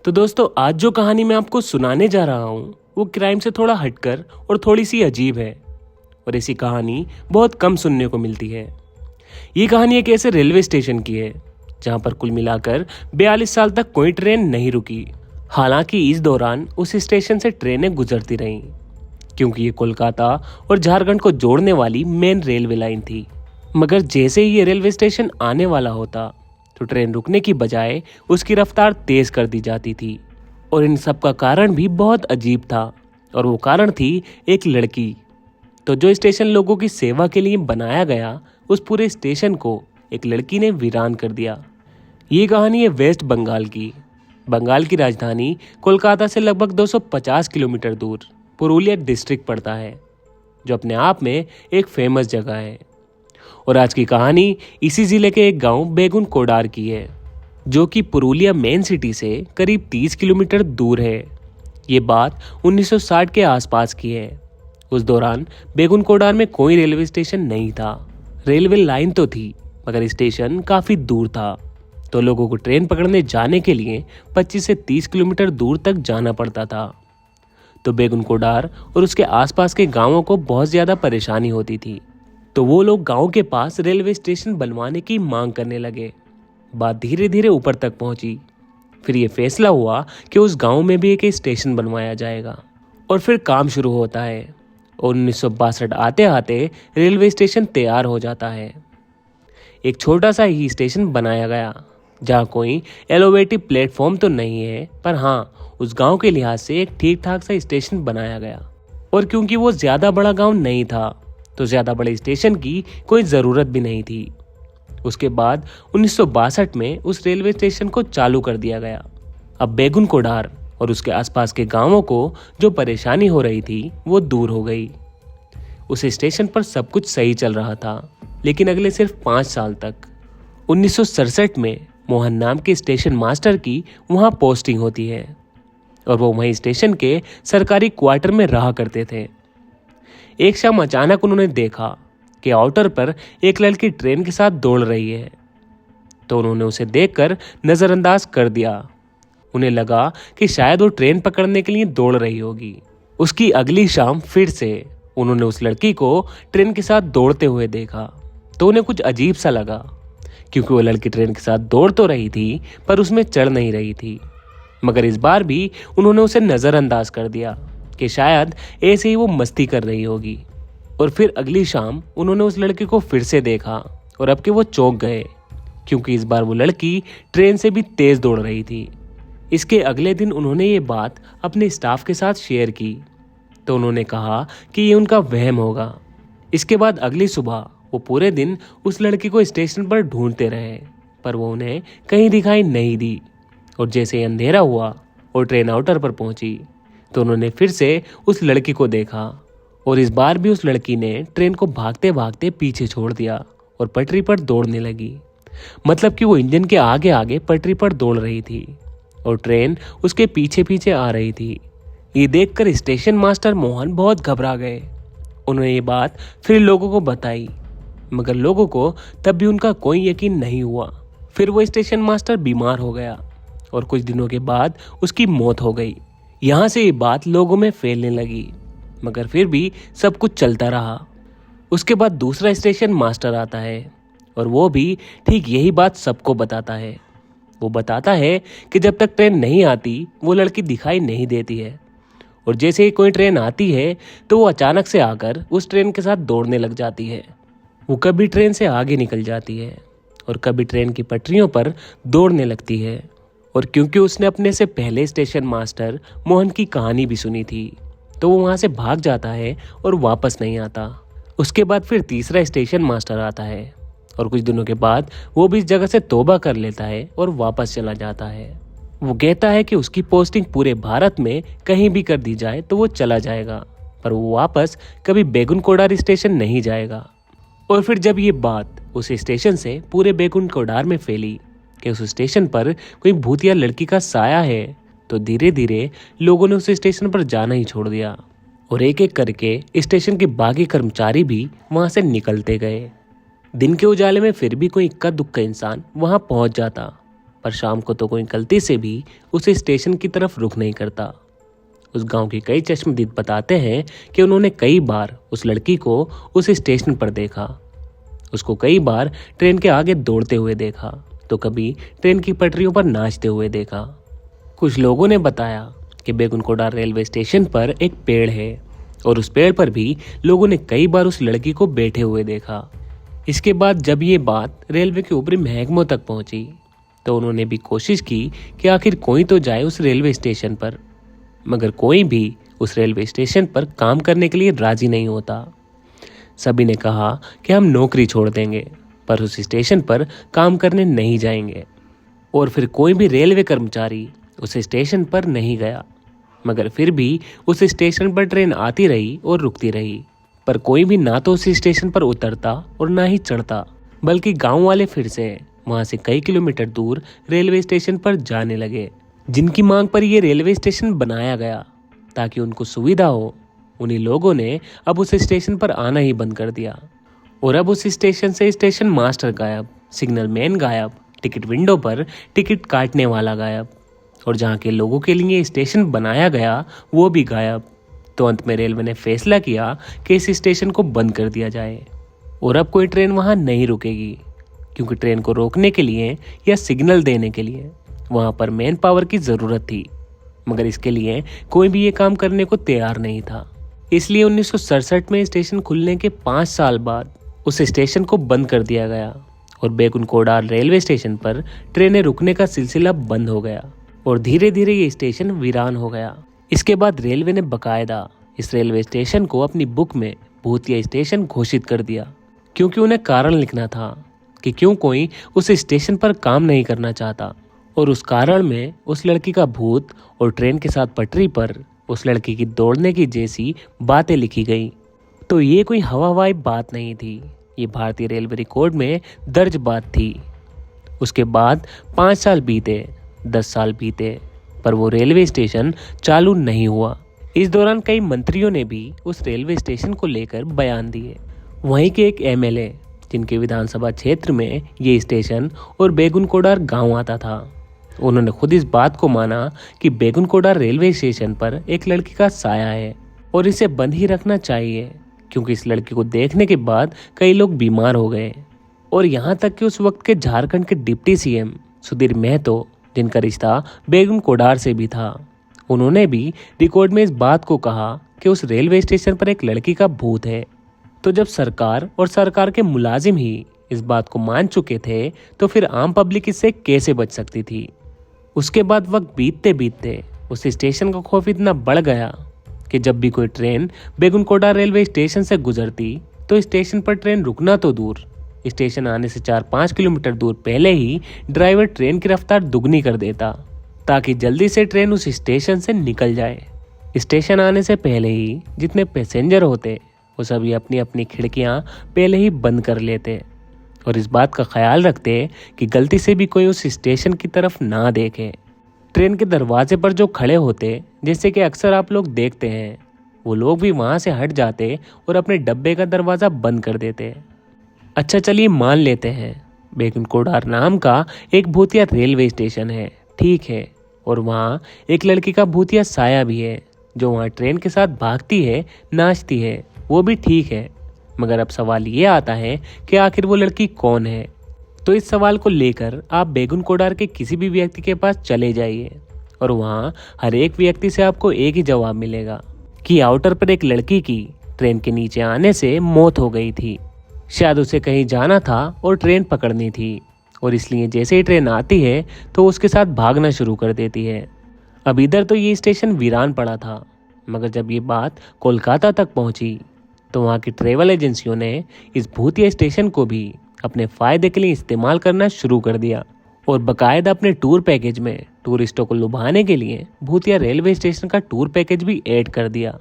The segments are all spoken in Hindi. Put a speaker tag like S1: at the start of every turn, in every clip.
S1: तो दोस्तों आज जो कहानी मैं आपको सुनाने जा रहा हूँ वो क्राइम से थोड़ा हटकर और थोड़ी सी अजीब है। और ऐसी कहानी बहुत कम सुनने को मिलती है। ये कहानी एक ऐसे रेलवे स्टेशन की है जहाँ पर कुल मिलाकर 42 साल तक कोई ट्रेन नहीं रुकी। हालांकि इस दौरान उस स्टेशन से ट्रेनें गुजरती रहीं क्योंकि ये कोलकाता और झारखंड को जोड़ने वाली मेन रेलवे लाइन थी। मगर जैसे ही ये रेलवे स्टेशन आने वाला होता तो ट्रेन रुकने की बजाय उसकी रफ्तार तेज कर दी जाती थी। और इन सब का कारण भी बहुत अजीब था और वो कारण थी एक लड़की। तो जो स्टेशन लोगों की सेवा के लिए बनाया गया उस पूरे स्टेशन को एक लड़की ने वीरान कर दिया। ये कहानी है वेस्ट बंगाल की। बंगाल की राजधानी कोलकाता से लगभग 250 किलोमीटर दूर पुरुलिया डिस्ट्रिक्ट पड़ता है, जो अपने आप में एक फेमस जगह है। और आज की कहानी इसी जिले के एक गांव बेगुन कोडार की है, जो कि पुरुलिया मेन सिटी से करीब 30 किलोमीटर दूर है। ये बात 1960 के आसपास की है। उस दौरान बेगुन कोडार में कोई रेलवे स्टेशन नहीं था। रेलवे लाइन तो थी मगर स्टेशन काफी दूर था, तो लोगों को ट्रेन पकड़ने जाने के लिए 25 से 30 किलोमीटर दूर तक जाना पड़ता था। तो बेगुन कोडार और उसके आसपास के गांवों को बहुत ज्यादा परेशानी होती थी। तो वो लोग गांव के पास रेलवे स्टेशन बनवाने की मांग करने लगे। बात धीरे धीरे ऊपर तक पहुंची। फिर ये फैसला हुआ कि उस गांव में भी एक स्टेशन बनवाया जाएगा। और फिर काम शुरू होता है और 1962 आते आते रेलवे स्टेशन तैयार हो जाता है। एक छोटा सा ही स्टेशन बनाया गया जहाँ कोई एलोवेटिव प्लेटफॉर्म तो नहीं है, पर हाँ उस गांव के लिहाज से एक ठीक ठाक सा स्टेशन बनाया गया। और क्योंकि वो ज्यादा बड़ा गांव नहीं था तो ज्यादा बड़े स्टेशन की कोई जरूरत भी नहीं थी। उसके बाद 1962 में उस रेलवे स्टेशन को चालू कर दिया गया। अब बेगुन कोडार और उसके आसपास के गांवों को जो परेशानी हो रही थी वो दूर हो गई। उस स्टेशन पर सब कुछ सही चल रहा था, लेकिन अगले सिर्फ 5 साल तक 1967 में मोहन नाम के स्टेशन मास्टर की वहां पोस्टिंग होती है और वो वहीं स्टेशन के सरकारी क्वार्टर में रहा करते थे। एक शाम अचानक उन्होंने देखा कि आउटर पर एक लड़की ट्रेन के साथ दौड़ रही है। तो उन्होंने उसे देखकर नजरअंदाज कर दिया। उन्हें लगा कि शायद वो ट्रेन पकड़ने के लिए दौड़ रही होगी। उसकी अगली शाम फिर से उन्होंने उस लड़की को ट्रेन के साथ दौड़ते हुए देखा। तो उन्हें कुछ अजीब सा लगा, क्योंकि वो लड़की ट्रेन के साथ दौड़ तो रही थी पर उसमें चढ़ नहीं रही थी। मगर इस बार भी उन्होंने उसे नजरअंदाज कर दिया कि शायद ऐसे ही वो मस्ती कर रही होगी। और फिर अगली शाम उन्होंने उस लड़के को फिर से देखा और अब के वो चौंक गए, क्योंकि इस बार वो लड़की ट्रेन से भी तेज दौड़ रही थी। इसके अगले दिन उन्होंने ये बात अपने स्टाफ के साथ शेयर की। तो उन्होंने कहा कि ये उनका वहम होगा। इसके बाद अगली सुबह वो पूरे दिन उस लड़की को स्टेशन पर ढूंढते रहे, पर वो उन्हें कहीं दिखाई नहीं दी। और जैसे ही अंधेरा हुआ और ट्रेन आउटर पर पहुंची तो उन्होंने फिर से उस लड़की को देखा। और इस बार भी उस लड़की ने ट्रेन को भागते भागते पीछे छोड़ दिया और पटरी पर दौड़ने लगी। मतलब कि वो इंजन के आगे आगे पटरी पर दौड़ रही थी और ट्रेन उसके पीछे पीछे आ रही थी। ये देखकर स्टेशन मास्टर मोहन बहुत घबरा गए। उन्होंने ये बात फिर लोगों को बताई, मगर लोगों को तब भी उनका कोई यकीन नहीं हुआ। फिर वो स्टेशन मास्टर बीमार हो गया और कुछ दिनों के बाद उसकी मौत हो गई। यहाँ से ये बात लोगों में फैलने लगी, मगर फिर भी सब कुछ चलता रहा। उसके बाद दूसरा स्टेशन मास्टर आता है और वो भी ठीक यही बात सबको बताता है। वो बताता है कि जब तक ट्रेन नहीं आती वो लड़की दिखाई नहीं देती है, और जैसे ही कोई ट्रेन आती है तो वो अचानक से आकर उस ट्रेन के साथ दौड़ने लग जाती है। वो कभी ट्रेन से आगे निकल जाती है और कभी ट्रेन की पटरियों पर दौड़ने लगती है। और क्योंकि उसने अपने से पहले स्टेशन मास्टर मोहन की कहानी भी सुनी थी, तो वो वहां से भाग जाता है और वापस नहीं आता। उसके बाद फिर तीसरा स्टेशन मास्टर आता है और कुछ दिनों के बाद वो भी इस जगह से तौबा कर लेता है और वापस चला जाता है। वो कहता है कि उसकी पोस्टिंग पूरे भारत में कहीं भी कर दी जाए तो वो चला जाएगा, पर वो वापस कभी बेगुन कोडार स्टेशन नहीं जाएगा। और फिर जब ये बात उस स्टेशन से पूरे बेगुन कोडार में फैली कि उस स्टेशन पर कोई भूतिया लड़की का साया है, तो धीरे धीरे लोगों ने उस स्टेशन पर जाना ही छोड़ दिया और एक एक करके स्टेशन के बाकी कर्मचारी भी वहां से निकलते गए। दिन के उजाले में फिर भी कोई इक्का दुक्का इंसान वहां पहुंच जाता, पर शाम को तो कोई गलती से भी उस स्टेशन की तरफ रुख नहीं करता। उस गांव के कई चश्मदीद बताते हैं कि उन्होंने कई बार उस लड़की को उस स्टेशन पर देखा। उसको कई बार ट्रेन के आगे दौड़ते हुए देखा, तो कभी ट्रेन की पटरियों पर नाचते हुए देखा। कुछ लोगों ने बताया कि बेगुनकोड़ा रेलवे स्टेशन पर एक पेड़ है और उस पेड़ पर भी लोगों ने कई बार उस लड़की को बैठे हुए देखा। इसके बाद जब ये बात रेलवे के ऊपरी महकमों तक पहुंची तो उन्होंने भी कोशिश की कि आखिर कोई तो जाए उस रेलवे स्टेशन पर, मगर कोई भी उस रेलवे स्टेशन पर काम करने के लिए राजी नहीं होता। सभी ने कहा कि हम नौकरी छोड़ देंगे पर उस स्टेशन पर काम करने नहीं जाएंगे। और फिर कोई भी रेलवे कर्मचारी उस स्टेशन पर नहीं गया, मगर फिर भी उस स्टेशन पर ट्रेन आती रही और रुकती रही, पर कोई भी ना तो उस स्टेशन पर उतरता और ना ही चढ़ता, बल्कि गांव वाले फिर से वहां से कई किलोमीटर दूर रेलवे स्टेशन पर जाने लगे। जिनकी मांग पर यह रेलवे स्टेशन बनाया गया ताकि उनको सुविधा हो, उन्हीं लोगों ने अब उस स्टेशन पर आना ही बंद कर दिया। और अब उस स्टेशन से स्टेशन मास्टर गायब, सिग्नल मैन गायब, टिकट विंडो पर टिकट काटने वाला गायब, और जहाँ के लोगों के लिए स्टेशन बनाया गया वो भी गायब। तो अंत में रेलवे ने फैसला किया कि इस स्टेशन को बंद कर दिया जाए और अब कोई ट्रेन वहाँ नहीं रुकेगी, क्योंकि ट्रेन को रोकने के लिए या सिग्नल देने के लिए वहाँ पर मैन पावर की ज़रूरत थी, मगर इसके लिए कोई भी ये काम करने को तैयार नहीं था। इसलिए 1967 में स्टेशन खुलने के 5 साल बाद उस स्टेशन को बंद कर दिया गया और बेगुनकोड़ा रेलवे स्टेशन पर ट्रेनें रुकने का सिलसिला बंद हो गया और धीरे धीरे ये स्टेशन वीरान हो गया। इसके बाद रेलवे ने बकायदा इस रेलवे स्टेशन को अपनी बुक में भूतिया स्टेशन घोषित कर दिया, क्योंकि उन्हें कारण लिखना था कि क्यों कोई उस स्टेशन पर काम नहीं करना चाहता। और उस कारण में उस लड़की का भूत और ट्रेन के साथ पटरी पर उस लड़की की दौड़ने की जैसी बातें लिखी गई। तो ये कोई हवाई बात नहीं थी, ये भारतीय रेलवे रिकॉर्ड में दर्ज बात थी। उसके बाद 5 साल बीते, 10 साल बीते, पर वो रेलवे स्टेशन चालू नहीं हुआ। इस दौरान कई मंत्रियों ने भी उस रेलवे स्टेशन को लेकर बयान दिए। वहीं के एक एमएलए, जिनके विधानसभा क्षेत्र में ये स्टेशन और बेगुनकोड़ा गांव आता था, उन्होंने खुद इस बात को माना कि बेगुनकोड़ा रेलवे स्टेशन पर एक लड़की का साया है और इसे बंद ही रखना चाहिए, क्योंकि इस लड़की को देखने के बाद कई लोग बीमार हो गए। और यहाँ तक कि उस वक्त के झारखंड के डिप्टी सीएम सुधीर महतो, जिनका रिश्ता बेगुनकोड़ा से भी था, उन्होंने भी रिकॉर्ड में इस बात को कहा कि उस रेलवे स्टेशन पर एक लड़की का भूत है। तो जब सरकार और सरकार के मुलाजिम ही इस बात को मान चुके थे, तो फिर आम पब्लिक इससे कैसे बच सकती थी। उसके बाद वक्त बीतते बीतते उस स्टेशन का खौफ इतना बढ़ गया कि जब भी कोई ट्रेन बेगुनकोड़ा रेलवे स्टेशन से गुजरती तो स्टेशन पर ट्रेन रुकना तो दूर, स्टेशन आने से 4-5 किलोमीटर दूर पहले ही ड्राइवर ट्रेन की रफ्तार दुगनी कर देता, ताकि जल्दी से ट्रेन उस स्टेशन से निकल जाए। स्टेशन आने से पहले ही जितने पैसेंजर होते वो सभी अपनी अपनी खिड़कियां पहले ही बंद कर लेते और इस बात का ख्याल रखते कि गलती से भी कोई उस स्टेशन की तरफ ना देखे। ट्रेन के दरवाजे पर जो खड़े होते, जैसे कि अक्सर आप लोग देखते हैं, वो लोग भी वहां से हट जाते और अपने डब्बे का दरवाजा बंद कर देते। अच्छा चलिए मान लेते हैं बेगुनकोड़ा नाम का एक भूतिया रेलवे स्टेशन है, ठीक है, और वहाँ एक लड़की का भूतिया साया भी है जो वहाँ ट्रेन के साथ भागती है, नाचती है, वो भी ठीक है। मगर अब सवाल ये आता है कि आखिर वो लड़की कौन है। तो इस सवाल को लेकर आप बेगुनकोड़ा के किसी भी व्यक्ति के पास चले जाइए और वहाँ हर एक व्यक्ति से आपको एक ही जवाब मिलेगा कि आउटर पर एक लड़की की ट्रेन के नीचे आने से मौत हो गई थी। शायद उसे कहीं जाना था और ट्रेन पकड़नी थी, और इसलिए जैसे ही ट्रेन आती है तो उसके साथ भागना शुरू कर देती है। अब इधर तो ये स्टेशन वीरान पड़ा था, मगर जब ये बात कोलकाता तक पहुंची तो वहाँ की ट्रेवल एजेंसियों ने इस भूतिया स्टेशन को भी अपने फ़ायदे के लिए इस्तेमाल करना शुरू कर दिया और बाकायदा अपने टूर पैकेज में टूरिस्टों को लुभाने के लिए भूतिया रेलवे स्टेशन का टूर पैकेज भी ऐड कर दिया।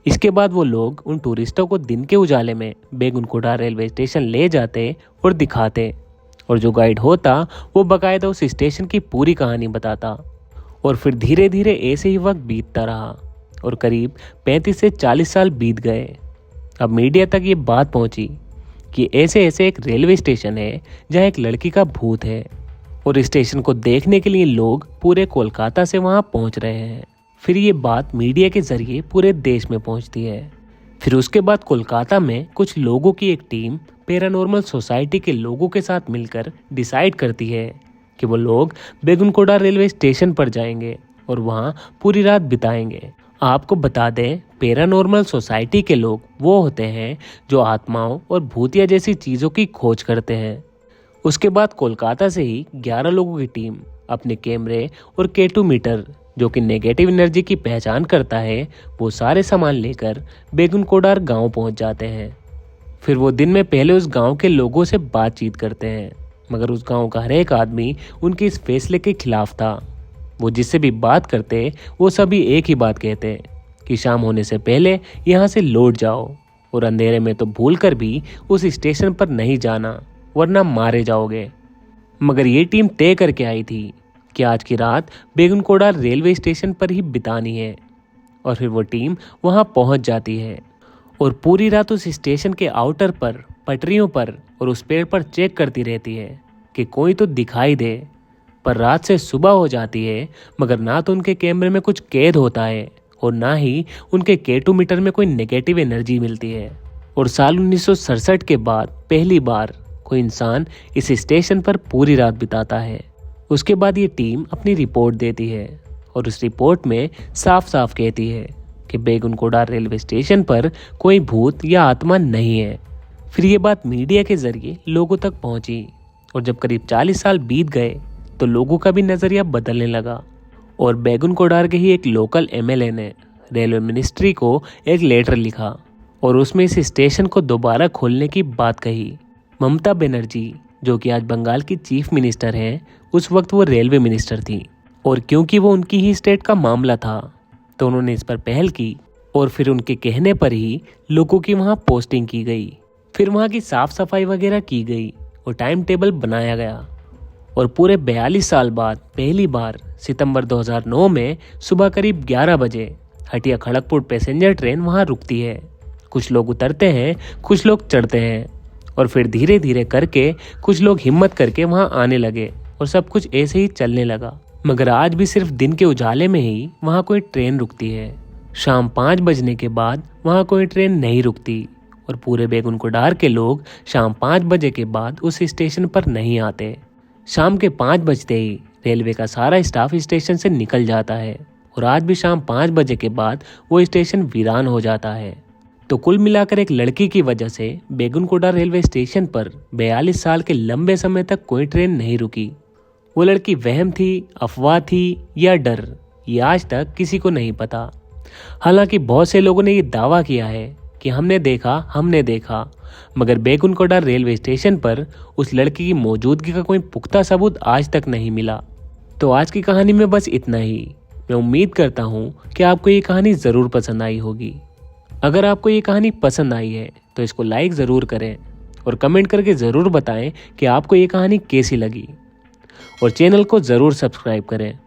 S1: इसके बाद वो लोग उन टूरिस्टों को दिन के उजाले में बेगुनकोड़ा रेलवे स्टेशन ले जाते और दिखाते, और जो गाइड होता वो बाकायदा उस स्टेशन की पूरी कहानी बताता। और फिर धीरे धीरे ऐसे ही वक्त बीतता रहा और करीब 35 से 40 साल बीत गए। अब मीडिया तक ये बात पहुंची कि ऐसे ऐसे एक रेलवे स्टेशन है जहां एक लड़की का भूत है, और स्टेशन को देखने के लिए लोग पूरे कोलकाता से वहां पहुंच रहे हैं। फिर ये बात मीडिया के जरिए पूरे देश में पहुंचती है। फिर उसके बाद कोलकाता में कुछ लोगों की एक टीम पैरानॉर्मल सोसाइटी के लोगों के साथ मिलकर डिसाइड करती है कि वो लोग बेगुनकोड़ा रेलवे स्टेशन पर जाएंगे और वहां पूरी रात बिताएंगे। आपको बता दें, पैरानॉर्मल सोसाइटी के लोग वो होते हैं जो आत्माओं और भूतिया जैसी चीज़ों की खोज करते हैं। उसके बाद कोलकाता से ही 11 लोगों की टीम अपने कैमरे और K2 मीटर, जो कि नेगेटिव एनर्जी की पहचान करता है, वो सारे सामान लेकर बेगुनकोडार गांव पहुंच जाते हैं। फिर वो दिन में पहले उस गांव के लोगों से बातचीत करते हैं, मगर उस गांव का हर एक आदमी उनके इस फैसले के खिलाफ था। वो जिससे भी बात करते वो सभी एक ही बात कहते कि शाम होने से पहले यहाँ से लौट जाओ और अंधेरे में तो भूलकर भी उस स्टेशन पर नहीं जाना, वरना मारे जाओगे। मगर ये टीम तय करके आई थी कि आज की रात बेगुनकोड़ा रेलवे स्टेशन पर ही बितानी है। और फिर वो टीम वहां पहुंच जाती है और पूरी रात उस स्टेशन के आउटर पर, पटरियों पर और उस पेड़ पर चेक करती रहती है कि कोई तो दिखाई दे। पर रात से सुबह हो जाती है, मगर ना तो उनके कैमरे में कुछ कैद होता है और ना ही उनके K2 मीटर में कोई नेगेटिव एनर्जी मिलती है। और साल 1967 के बाद पहली बार कोई इंसान इस स्टेशन पर पूरी रात बिताता है। उसके बाद ये टीम अपनी रिपोर्ट देती है और उस रिपोर्ट में साफ साफ कहती है कि बेगुनकोड़ा रेलवे स्टेशन पर कोई भूत या आत्मा नहीं है। फिर ये बात मीडिया के जरिए लोगों तक पहुंची और जब करीब 40 साल बीत गए तो लोगों का भी नजरिया बदलने लगा। और बेगुनकोड़ा के ही एक लोकल MLA ने रेलवे मिनिस्ट्री को एक लेटर लिखा और उसमें इस स्टेशन को दोबारा खोलने की बात कही। ममता बनर्जी, जो कि आज बंगाल की चीफ मिनिस्टर हैं, उस वक्त वो रेलवे मिनिस्टर थी और क्योंकि वो उनकी ही स्टेट का मामला था तो उन्होंने इस पर पहल की और फिर उनके कहने पर ही लोगों की वहाँ पोस्टिंग की गई। फिर वहाँ की साफ सफाई वगैरह की गई और टाइम टेबल बनाया गया। और पूरे 42 साल बाद पहली बार सितंबर 2009 में सुबह करीब 11 बजे हटिया खड़गपुर पैसेंजर ट्रेन वहाँ रुकती है। कुछ लोग उतरते हैं, कुछ लोग चढ़ते हैं और फिर धीरे धीरे करके कुछ लोग हिम्मत करके वहाँ आने लगे और सब कुछ ऐसे ही चलने लगा। मगर आज भी सिर्फ दिन के उजाले में ही वहाँ कोई ट्रेन रुकती है। शाम 5 बजने के बाद वहाँ कोई ट्रेन नहीं रुकती और पूरे बेगुनकोड़ा के लोग शाम 5 बजे के बाद उस स्टेशन पर नहीं आते। शाम के 5 बजते ही रेलवे का सारा स्टाफ स्टेशन से निकल जाता है और आज भी शाम 5 बजे के बाद वो स्टेशन वीरान हो जाता है। तो कुल मिलाकर एक लड़की की वजह से बेगुनकोड़ा रेलवे स्टेशन पर 42 साल के लंबे समय तक कोई ट्रेन नहीं रुकी। वो लड़की वहम थी, अफवाह थी या डर, ये आज तक किसी को नहीं पता। हालांकि बहुत से लोगों ने ये दावा किया है कि हमने देखा, मगर बेगुनकोड़ा रेलवे स्टेशन पर उस लड़की की मौजूदगी का कोई पुख्ता सबूत आज तक नहीं मिला। तो आज की कहानी में बस इतना ही। मैं उम्मीद करता हूँ कि आपको ये कहानी ज़रूर पसंद आई होगी। अगर आपको ये कहानी पसंद आई है तो इसको लाइक ज़रूर करें और कमेंट करके ज़रूर बताएं कि आपको ये कहानी कैसी लगी और चैनल को ज़रूर सब्सक्राइब करें।